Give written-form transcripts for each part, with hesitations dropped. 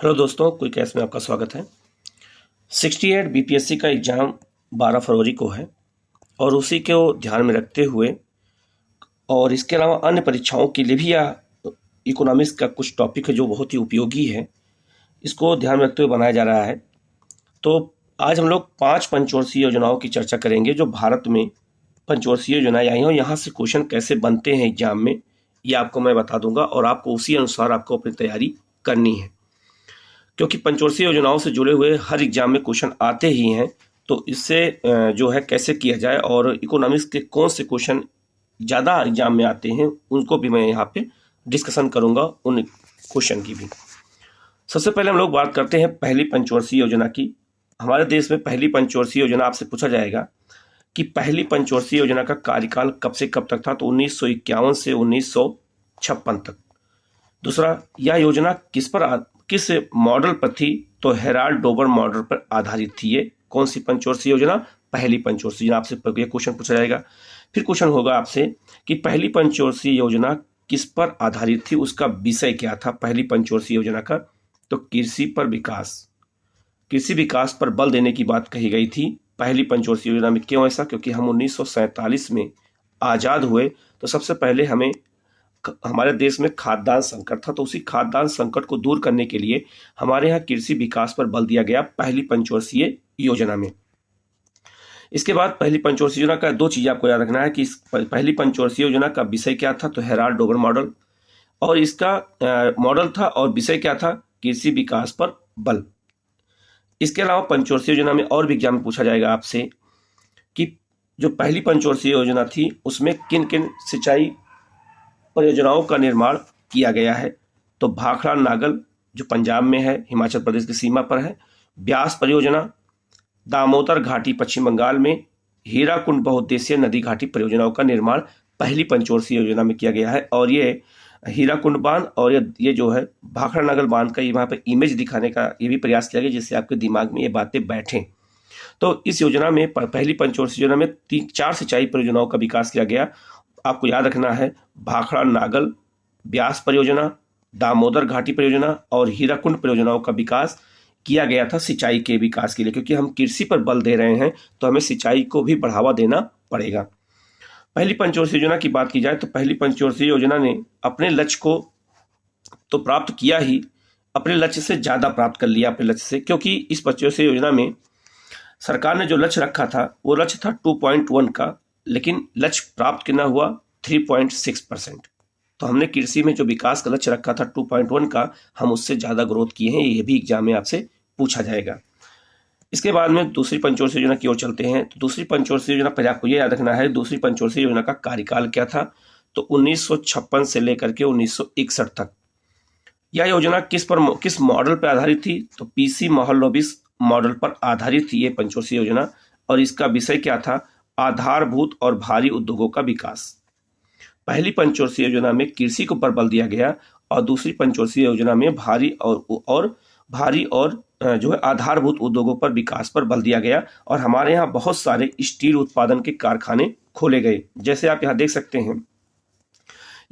Hello दोस्तों, quick cash में आपका स्वागत है। 68 बीपीएससी का एग्ज़ाम 12 फरवरी को है और उसी को ध्यान में रखते हुए और इसके अलावा अन्य परीक्षाओं के लिए भी यह इकोनॉमिक्स का कुछ टॉपिक है जो बहुत ही उपयोगी है, इसको ध्यान में रखते हुए बनाया जा रहा है। तो आज हम लोग 5 पंचवर्षीय योजनाओं की चर्चा करेंगे जो भारत में पंचवर्षीय योजनाएं आई हैं और यहाँ से क्वेश्चन कैसे बनते हैं एग्जाम में, ये आपको मैं बता दूंगा और आपको उसी अनुसार आपको अपनी तैयारी करनी है, क्योंकि पंचवर्षीय योजनाओं से जुड़े हुए हर एग्जाम में क्वेश्चन आते ही हैं। तो इससे जो है कैसे किया जाए और इकोनॉमिक्स के कौन से क्वेश्चन ज़्यादा एग्जाम में आते हैं उनको भी मैं यहाँ पे डिस्कशन करूँगा, उन क्वेश्चन की भी। सबसे पहले हम लोग बात करते हैं पहली पंचवर्षीय योजना की। हमारे देश में पहली पंचवर्षीय योजना आपसे पूछा जाएगा कि पहली पंचवर्षीय योजना का कार्यकाल कब से कब तक था, तो 1951 से 1956 तक। दूसरा, यह योजना किस मॉडल पर थी, तो हेराल्ड डोबर मॉडल पर आधारित थी। ये कौन सी पंचवर्षीय योजना? पहली पंचवर्षीय योजना। आपसे ये क्वेश्चन पूछा जाएगा। फिर क्वेश्चन होगा आपसे कि पहली पंचवर्षीय योजना किस पर आधारित थी, उसका विषय क्या था पहली पंचवर्षीय योजना का, तो कृषि पर विकास, कृषि विकास पर बल देने की बात कही गई थी पहली पंचवर्षीय योजना में। क्यों ऐसा? क्योंकि हम 1947 में आज़ाद हुए तो सबसे पहले हमारे देश में खाद्यान्न संकट था, तो उसी खाद्यान्न संकट को दूर करने के लिए हमारे यहाँ कृषि विकास पर बल दिया गया पहली पंचवर्षीय योजना में। इसके बाद पहली पंचवर्षीय योजना का दो चीज़ आपको याद रखना है कि पहली पंचवर्षीय योजना का विषय क्या था, तो हेराल्ड डोबर मॉडल, और इसका मॉडल था और विषय क्या था, कृषि विकास पर बल। इसके अलावा पंचवर्षीय योजना में और भी एग्जाम में पूछा जाएगा आपसे कि जो पहली पंचवर्षीय योजना थी उसमें किन किन सिंचाई परियोजनाओं का निर्माण किया गया है, तो भाखड़ा नागल जो पंजाब में है, हिमाचल प्रदेश की सीमा पर है, ब्यास परियोजना, दामोदर घाटी पश्चिम बंगाल में, हीराकुंड बहुउद्देशीय नदी घाटी परियोजनाओं का निर्माण पहली पंचवर्षीय योजना में किया गया है। और ये हीराकुंड बांध और ये जो है भाखड़ा नागल बांध का वहाँ पर इमेज दिखाने का ये भी प्रयास किया गया जिससे आपके दिमाग में ये बातें बैठें। तो इस योजना में पहली पंचवर्षीय योजना में 4 सिंचाई परियोजनाओं का विकास किया गया। आपको याद रखना है, भाखड़ा नागल, ब्यास परियोजना, दामोदर घाटी परियोजना और हीराकुंड परियोजनाओं का विकास किया गया था सिंचाई के विकास के लिए, क्योंकि हम कृषि पर बल दे रहे हैं तो हमें सिंचाई को भी बढ़ावा देना पड़ेगा। पहली पंचवर्षीय योजना की बात की जाए तो पहली पंचवर्षीय योजना ने अपने लक्ष्य को तो प्राप्त किया ही, अपने लक्ष्य से ज़्यादा प्राप्त कर लिया अपने लक्ष्य से, क्योंकि इस पंचवर्षीय योजना में सरकार ने जो लक्ष्य रखा था वो लक्ष्य था 2.1 का, लेकिन लक्ष्य प्राप्त कितना हुआ 3.6%। तो हमने कृषि में जो विकास का लक्ष्य रखा था 2.1 का, हम उससे ज़्यादा ग्रोथ किए हैं। ये भी एग्जाम में आपसे पूछा जाएगा। इसके बाद में दूसरी पंचवर्षीय योजना की ओर चलते हैं। तो दूसरी पंचवर्षीय योजना पहले आपको ये याद रखना है, दूसरी पंचवर्षीय योजना का कार्यकाल क्या था, तो 1956 से लेकर के 1961 तक। यह योजना किस मॉडल पर आधारित थी, तो पीसी महलनोबिस मॉडल पर आधारित थी ये पंचवर्षीय योजना। और इसका विषय क्या था, आधारभूत और भारी उद्योगों का विकास। पहली पंचवर्षीय योजना में कृषि को पर बल दिया गया और दूसरी पंचवर्षीय योजना में भारी और जो है आधारभूत उद्योगों पर विकास पर बल दिया गया। और हमारे यहाँ बहुत सारे स्टील उत्पादन के कारखाने खोले गए। जैसे आप यहाँ देख सकते हैं,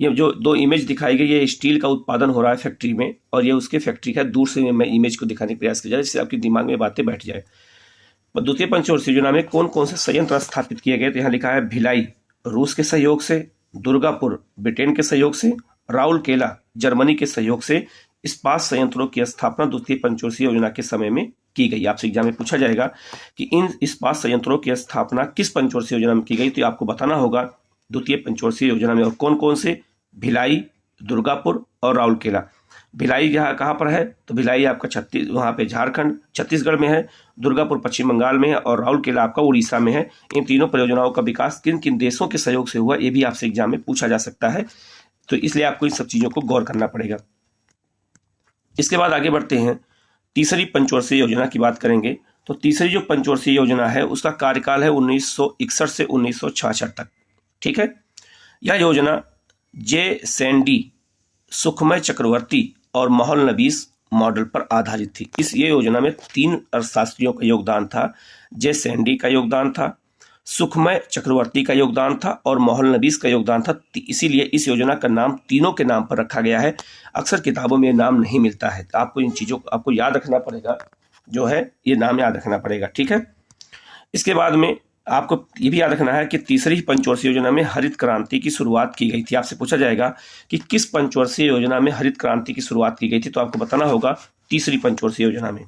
ये जो दो इमेज दिखाई गई, ये स्टील का उत्पादन हो रहा है फैक्ट्री में और ये उसके फैक्ट्री का दूर से मैं इमेज को दिखाने का प्रयास किया जाए जिससे आपके दिमाग में बातें बैठ जाए। द्वितीय पंचवर्षीय योजना में कौन कौन से संयंत्र स्थापित किए गए, तो यहाँ लिखा है भिलाई रूस के सहयोग से, दुर्गापुर ब्रिटेन के सहयोग से, राउरकेला जर्मनी के सहयोग से इस्पात संयंत्रों की स्थापना द्वितीय पंचवर्षीय योजना के समय में की गई। आपसे एग्जाम में पूछा जाएगा कि इन इस्पात संयंत्रों की स्थापना किस पंचवर्षीय योजना में की गई, तो आपको बताना होगा द्वितीय पंचवर्षीय योजना में। और कौन कौन से? भिलाई, दुर्गापुर और राउरकेला। भिलाई जहाँ कहाँ पर है, तो भिलाई आपका वहाँ पे झारखंड छत्तीसगढ़ में है, दुर्गापुर पश्चिम बंगाल में है और राउरकेला आपका उड़ीसा में है। इन तीनों परियोजनाओं का विकास किन किन देशों के सहयोग से हुआ, ये भी आपसे एग्जाम में पूछा जा सकता है, तो इसलिए आपको इन सब चीज़ों को गौर करना पड़ेगा। इसके बाद आगे बढ़ते हैं, तीसरी पंचवर्षीय योजना की बात करेंगे। तो तीसरी जो पंचवर्षीय योजना है उसका कार्यकाल है 1961 से 1966 तक। ठीक है, यह योजना जे सैंडी, सुखमय चक्रवर्ती और महलनोबिस मॉडल पर आधारित थी। ये योजना में 3 अर्थशास्त्रियों का योगदान था। जे सैंडी का योगदान था, सुखमय चक्रवर्ती का योगदान था और मोहन नबीस का योगदान था। इसीलिए इस योजना का नाम तीनों के नाम पर रखा गया है। अक्सर किताबों में नाम नहीं मिलता है, तो आपको इन चीज़ों को आपको याद रखना पड़ेगा, जो है ये नाम याद रखना पड़ेगा, ठीक है। इसके बाद में आपको ये भी याद रखना है कि तीसरी पंचवर्षीय योजना में हरित क्रांति की शुरुआत की गई थी। आपसे पूछा जाएगा कि किस पंचवर्षीय योजना में हरित क्रांति की शुरुआत की गई थी, तो आपको बताना होगा तीसरी पंचवर्षीय योजना में।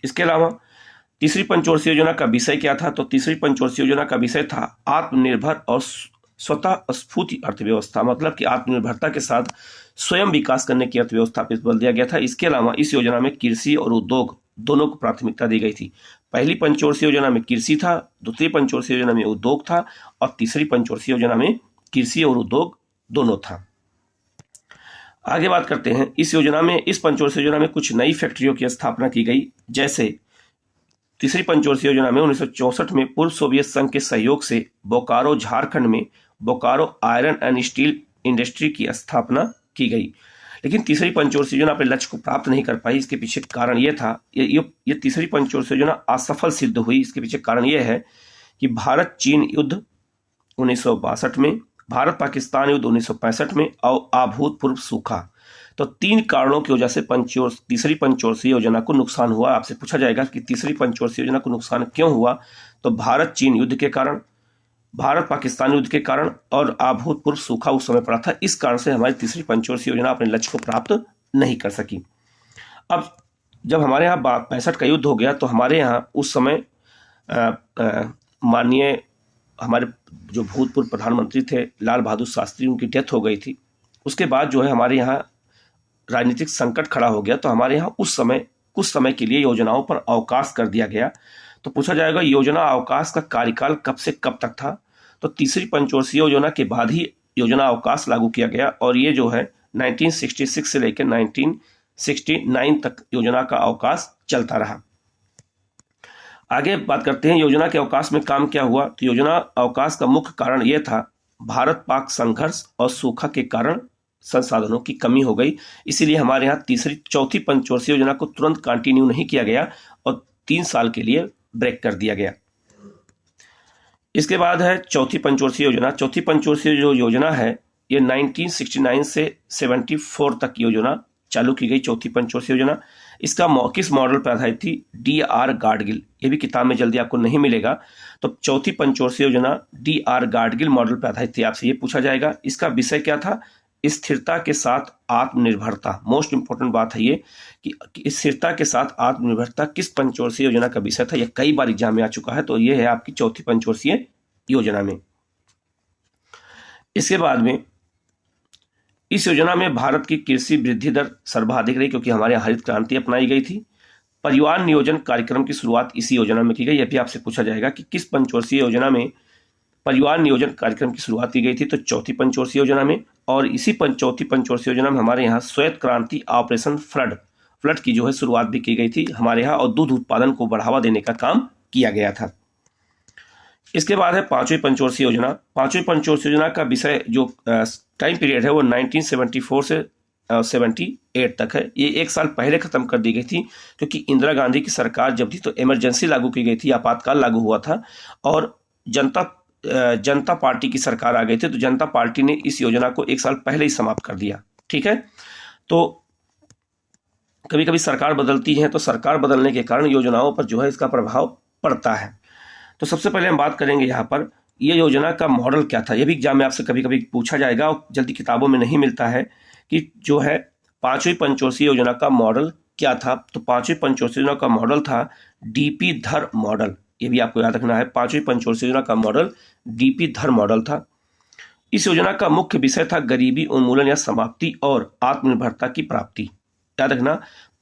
इसके अलावा तीसरी पंचवर्षीय योजना का विषय क्या था, तो तीसरी पंचवर्षीय योजना का विषय था आत्मनिर्भर और स्वतः स्फूर्ति अर्थव्यवस्था, मतलब कि आत्मनिर्भरता के साथ स्वयं विकास करने की अर्थव्यवस्था पर बल दिया गया था। इसके अलावा इस योजना में कृषि और उद्योग दोनों को प्राथमिकता दी गई थी। पहली पंचवर्षीय योजना में कृषि था, दूसरी पंचवर्षीय योजना में उद्योग था और तीसरी पंचवर्षीय योजना में कृषि और उद्योग दोनों था। आगे बात करते हैं इस पंचवर्षीय योजना में कुछ नई फैक्ट्रियों की स्थापना की गई। जैसे तीसरी पंचवर्षीय योजना में 1964 में पूर्व सोवियत संघ के सहयोग से बोकारो झारखंड में Bokaro iron and steel industry की स्थापना की गई। लेकिन तीसरी पंचवर्षीय योजना अपने लक्ष्य को प्राप्त नहीं कर पाई। इसके पीछे कारण यह था, ये तीसरी पंचवर्षीय योजना असफल सिद्ध हुई। इसके पीछे कारण यह है कि भारत चीन युद्ध 1962 में, भारत पाकिस्तान युद्ध 1965 में और अभूतपूर्व सूखा, तो 3 कारणों की वजह से तीसरी पंचवर्षीय योजना को नुकसान हुआ। आपसे पूछा जाएगा कि तीसरी पंचवर्षीय योजना को नुकसान क्यों हुआ, तो भारत चीन युद्ध के कारण, भारत पाकिस्तान युद्ध के कारण और अभूतपूर्व सूखा उस समय पड़ा था। इस कारण से हमारी तीसरी पंचवर्षीय योजना अपने लक्ष्य को प्राप्त नहीं कर सकी। अब जब हमारे यहाँ 65 का युद्ध हो गया तो हमारे यहाँ उस समय माननीय हमारे जो भूतपूर्व प्रधानमंत्री थे लाल बहादुर शास्त्री, उनकी डेथ हो गई थी। उसके बाद जो है हमारे यहाँ राजनीतिक संकट खड़ा हो गया, तो हमारे यहाँ कुछ समय के लिए योजनाओं पर अवकाश कर दिया गया। तो पूछा जाएगा योजना अवकाश का कार्यकाल कब से कब तक था, तो तीसरी पंचवर्षीय योजना के बाद ही योजना अवकाश लागू किया गया और ये जो है 1966 से लेकर 1969 तक योजना का अवकाश चलता रहा। आगे बात करते हैं योजना के अवकाश में काम क्या हुआ, तो योजना अवकाश का मुख्य कारण यह था भारत पाक संघर्ष और सूखा के कारण संसाधनों की कमी हो गई। इसीलिए हमारे यहाँ चौथी पंचवर्षीय योजना को तुरंत कंटिन्यू नहीं किया गया और 3 साल के लिए ब्रेक कर दिया गया। इसके बाद है चौथी पंचवर्षीय योजना। चौथी पंचवर्षीय जो योजना है ये 1969 से 74 तक योजना चालू की गई, चौथी पंचवर्षीय योजना। इसका किस मॉडल पर आधारित थी, DR गाडगिल। ये भी किताब में जल्दी आपको नहीं मिलेगा। तो चौथी पंचवर्षीय योजना DR गाडगिल मॉडल पर आधारित थी। आपसे ये पूछा जाएगा इसका विषय क्या था, स्थिरता के साथ आत्मनिर्भरता। मोस्ट इंपोर्टेंट बात है ये कि स्थिरता के साथ आत्मनिर्भरता किस पंचवर्षीय योजना का विषय था। यह कई बार एग्जाम में आ चुका है, तो यह है आपकी चौथी पंचवर्षीय योजना में। इसके बाद में इस योजना में भारत की कृषि वृद्धि दर सर्वाधिक रही, क्योंकि हमारे यहाँ हरित क्रांति अपनाई गई थी। परिवार नियोजन कार्यक्रम की शुरुआत इसी योजना में की गई। यह भी आपसे पूछा जाएगा कि किस पंचवर्षीय योजना में परिवार नियोजन कार्यक्रम की शुरुआत की गई थी, तो चौथी पंचवर्षीय योजना में। और इसी चौथी पंचवर्षीय योजना में हमारे यहाँ श्वेत क्रांति ऑपरेशन फ्लड की जो है शुरुआत भी की गई थी हमारे यहाँ, और दूध उत्पादन को बढ़ावा देने का काम किया गया था। इसके बाद है पांचवी पंचवर्षीय योजना। पांचवी पंचवर्षीय योजना का विषय जो टाइम पीरियड है वो 1974 से 78 तक है। ये 1 साल पहले खत्म कर दी गई थी, क्योंकि इंदिरा गांधी की सरकार जब थी तो इमरजेंसी लागू की गई थी, आपातकाल लागू हुआ था और जनता पार्टी की सरकार आ गई थी, तो जनता पार्टी ने इस योजना को 1 साल पहले ही समाप्त कर दिया। ठीक है, तो कभी कभी सरकार बदलती है, तो सरकार बदलने के कारण योजनाओं पर जो है इसका प्रभाव पड़ता है। तो सबसे पहले हम बात करेंगे यहाँ पर ये योजना का मॉडल क्या था। ये भी एग्जाम में आपसे कभी कभी पूछा जाएगा और जल्दी किताबों में नहीं मिलता है कि जो है पांचवी पंचवर्षीय योजना का मॉडल क्या था। तो पांचवी पंचवर्षीय योजना का मॉडल था DP धर मॉडल। ये भी आपको याद रखना है, पांचवी पंचवर्षीय योजना का मॉडल DP धर मॉडल था। इस योजना का मुख्य विषय था गरीबी उन्मूलन या समाप्ति और आत्मनिर्भरता की प्राप्ति। याद रखना,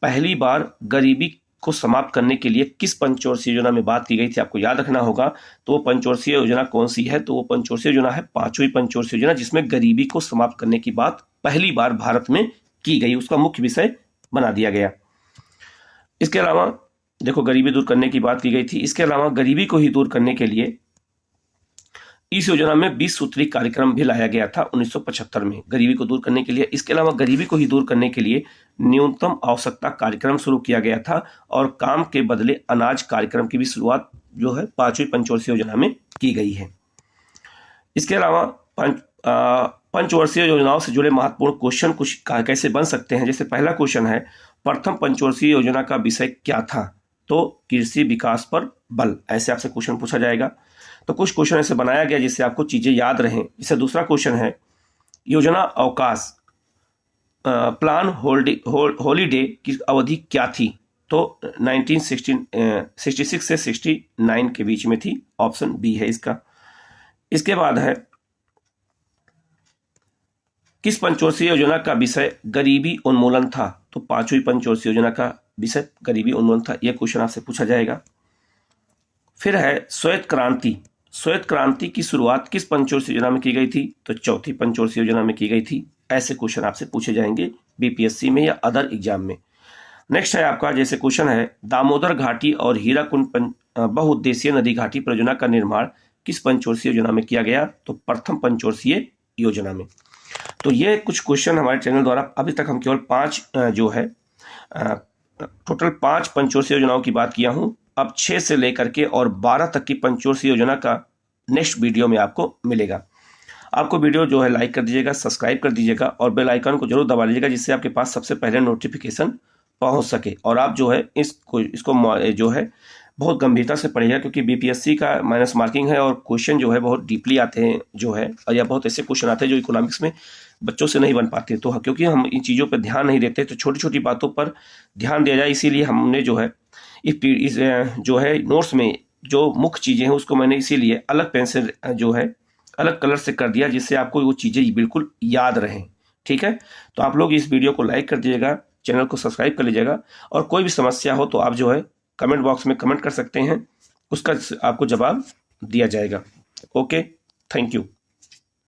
पहली बार गरीबी को समाप्त करने के लिए किस पंचवर्षीय योजना में बात की गई थी, आपको याद रखना होगा। तो वो पंचवर्षीय योजना कौन सी है, तो वो पंचवर्षीय योजना है पांचवी पंचवर्षीय योजना, जिसमें गरीबी को समाप्त करने की बात पहली बार भारत में की गई, उसका मुख्य विषय बना दिया गया। इसके अलावा देखो, गरीबी दूर करने की बात की गई थी। इसके अलावा गरीबी को ही दूर करने के लिए इस योजना में 20 सूत्री कार्यक्रम भी लाया गया था 1975 में, गरीबी को दूर करने के लिए। इसके अलावा गरीबी को ही दूर करने के लिए न्यूनतम आवश्यकता कार्यक्रम शुरू किया गया था और काम के बदले अनाज कार्यक्रम की भी शुरुआत जो है 5वीं पंचवर्षीय योजना में की गई है। इसके अलावा पंचवर्षीय योजनाओं से जुड़े महत्वपूर्ण क्वेश्चन कुछ कैसे बन सकते हैं। जैसे पहला क्वेश्चन है, प्रथम पंचवर्षीय योजना का विषय क्या था? तो कृषि विकास पर बल, ऐसे आपसे क्वेश्चन पूछा जाएगा। तो कुछ क्वेश्चन ऐसे बनाया गया जिससे आपको चीजें याद रहें। जैसे दूसरा क्वेश्चन है, योजना अवकाश प्लान हॉलीडे की अवधि क्या थी? तो 1966 से 69 के बीच में थी, ऑप्शन बी है इसका। इसके बाद है, किस पंचवर्षीय योजना का विषय गरीबी उन्मूलन था? तो 5वीं पंचवर्षीय योजना का विषय गरीबी उन्मूलन था, यह क्वेश्चन आपसे पूछा जाएगा। फिर है श्वेत क्रांति, श्वेत क्रांति की शुरुआत किस पंचवर्षीय योजना में की गई थी? तो 4थी पंचवर्षीय योजना में की गई थी। ऐसे क्वेश्चन आपसे पूछे जाएंगे बीपीएससी में या अदर एग्जाम में। नेक्स्ट है आपका, जैसे क्वेश्चन है, दामोदर घाटी और हीराकुंड बहुउद्देशीय नदी घाटी परियोजना का निर्माण किस पंचवर्षीय योजना में किया गया? तो प्रथम पंचवर्षीय योजना में। तो ये कुछ क्वेश्चन हमारे चैनल द्वारा अभी तक हम केवल 5 जो है टोटल 5 पंचवर्षीय योजनाओं की बात किया हूं। अब 6 से लेकर के और 12 तक की पंचवर्षीय योजना का नेक्स्ट वीडियो में आपको मिलेगा। आपको वीडियो जो है लाइक कर दीजिएगा, सब्सक्राइब कर दीजिएगा और बेल आइकन को जरूर दबा लीजिएगा, जिससे आपके पास सबसे पहले नोटिफिकेशन पहुंच सके और आप जो है इसको जो है बहुत गंभीरता से पढ़िएगा, क्योंकि बीपीएससी का माइनस मार्किंग है और क्वेश्चन जो है बहुत डीपली आते हैं जो है, और या बहुत ऐसे क्वेश्चन आते हैं जो इकोनॉमिक्स में बच्चों से नहीं बन पाते। तो क्योंकि हम इन चीज़ों पर ध्यान नहीं देते, तो छोटी छोटी बातों पर ध्यान दिया जाए, इसीलिए हमने जो है इस जो है नोट्स में जो मुख्य चीज़ें हैं उसको मैंने इसीलिए अलग पेन से जो है अलग कलर से कर दिया, जिससे आपको वो चीज़ें बिल्कुल याद रहें। ठीक है, तो आप लोग इस वीडियो को लाइक कर दीजिएगा, चैनल को सब्सक्राइब कर लीजिएगा, और कोई भी समस्या हो तो आप जो है कमेंट बॉक्स में कमेंट कर सकते हैं, उसका आपको जवाब दिया जाएगा। Okay, thank you.